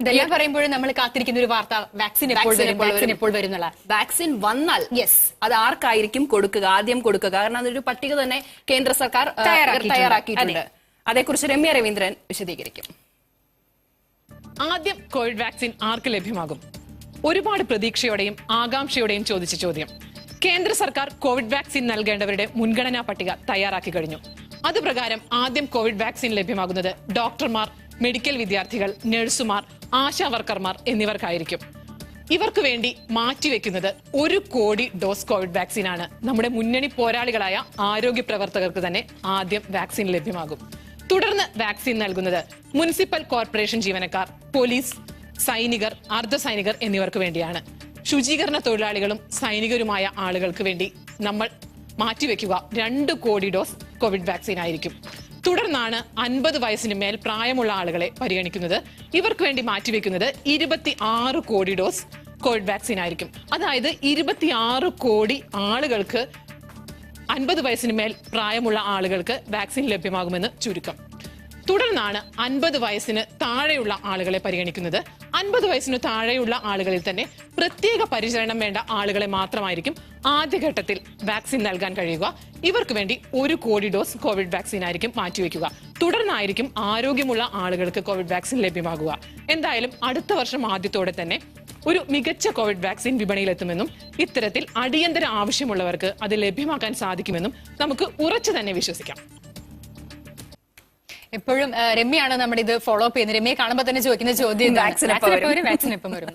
ഇതെല്ലാം പറയുമ്പോഴും നമ്മൾ കാത്തിരിക്കുന്ന ഒരു വാർത്ത വാക്സിൻ എപ്പോൾ വരുന്നുള്ള. വാക്സിൻ വന്നാൽ അത് ആർക്കായിരിക്കും കൊടുക്കുക, ആദ്യം കൊടുക്കുക? കാരണം അതൊരു പട്ടിക തന്നെ കേന്ദ്ര സർക്കാർ തയ്യാറാക്കിയിട്ടുണ്ട്. അതേക്കുറിച്ച് രമ്യ രവീന്ദ്രൻ വിശദീകരിക്കും. ആദ്യം കോവിഡ് വാക്സിൻ ആർക്ക് ലഭ്യമാകും? ഒരുപാട് പ്രതീക്ഷയോടെയും ആകാംക്ഷയോടെയും ചോദിച്ച ചോദ്യം. കേന്ദ്ര സർക്കാർ കോവിഡ് വാക്സിൻ നൽകേണ്ടവരുടെ മുൻഗണനാ പട്ടിക തയ്യാറാക്കി കഴിഞ്ഞു. അതുപ്രകാരം ആദ്യം കോവിഡ് വാക്സിൻ ലഭ്യമാകുന്നത് ഡോക്ടർമാർ, മെഡിക്കൽ വിദ്യാർത്ഥികൾ, നഴ്സുമാർ, ആശാ വർക്കർമാർ എന്നിവർക്കായിരിക്കും. ഇവർക്ക് വേണ്ടി മാറ്റിവെക്കുന്നത് 1 കോടി ഡോസ് കോവിഡ് വാക്സിനാണ്. നമ്മുടെ മുന്നണി പോരാളികളായ ആരോഗ്യ പ്രവർത്തകർക്ക് തന്നെ ആദ്യം വാക്സിൻ ലഭ്യമാകും. തുടർന്ന് വാക്സിൻ നൽകുന്നത് മുനിസിപ്പൽ കോർപ്പറേഷൻ ജീവനക്കാർ, പോലീസ്, സൈനികർ, അർദ്ധസൈനികർ എന്നിവർക്ക് വേണ്ടിയാണ്. ശുചീകരണ തൊഴിലാളികളും സൈനികരുമായ ആളുകൾക്ക് വേണ്ടി നമ്മൾ മാറ്റിവെക്കുക 2 കോടി ഡോസ് കോവിഡ് വാക്സിൻ ആയിരിക്കും. തുടർന്നാണ് 50 വയസ്സിന് മേൽ പ്രായമുള്ള ആളുകളെ പരിഗണിക്കുന്നത്. ഇവർക്ക് വേണ്ടി മാറ്റിവെക്കുന്നത് 26 കോടി ഡോസ് കോവിഡ് വാക്സിൻ ആയിരിക്കും. അതായത് 26 കോടി ആളുകൾക്ക്, 50 വയസ്സിന് മേൽ പ്രായമുള്ള ആളുകൾക്ക് വാക്സിൻ ലഭ്യമാകുമെന്ന് ചുരുക്കം. തുടർന്നാണ് 50 വയസ്സിന് താഴെയുള്ള ആളുകളെ പരിഗണിക്കുന്നത്. 50 വയസ്സിന് താഴെയുള്ള ആളുകളിൽ തന്നെ പ്രത്യേക പരിചരണം വേണ്ട ആളുകളെ മാത്രമായിരിക്കും ആദ്യഘട്ടത്തിൽ വാക്സിൻ നൽകാൻ കഴിയുക. ഇവർക്ക് വേണ്ടി 1 കോടി ഡോസ് കോവിഡ് വാക്സിൻ ആയിരിക്കും മാറ്റിവെക്കുക. തുടർന്നായിരിക്കും ആരോഗ്യമുള്ള ആളുകൾക്ക് കോവിഡ് വാക്സിൻ ലഭ്യമാകുക. എന്തായാലും അടുത്ത വർഷം ആദ്യത്തോടെ തന്നെ ഒരു മികച്ച കോവിഡ് വാക്സിൻ വിപണിയിലെത്തുമെന്നും ഇത്തരത്തിൽ അടിയന്തര ആവശ്യമുള്ളവർക്ക് അത് ലഭ്യമാക്കാൻ സാധിക്കുമെന്നും നമുക്ക് ഉറച്ചു തന്നെ വിശ്വസിക്കാം. എപ്പോഴും രമ്യാണ് നമ്മുടെ ഇത് ഫോളോ അപ്പ് ചെയ്യുന്നത്. രമ്യയെ കാണുമ്പോൾ തന്നെ ചോദിക്കുന്ന ചോദ്യം, വാക്സിൻ എപ്പം വരും?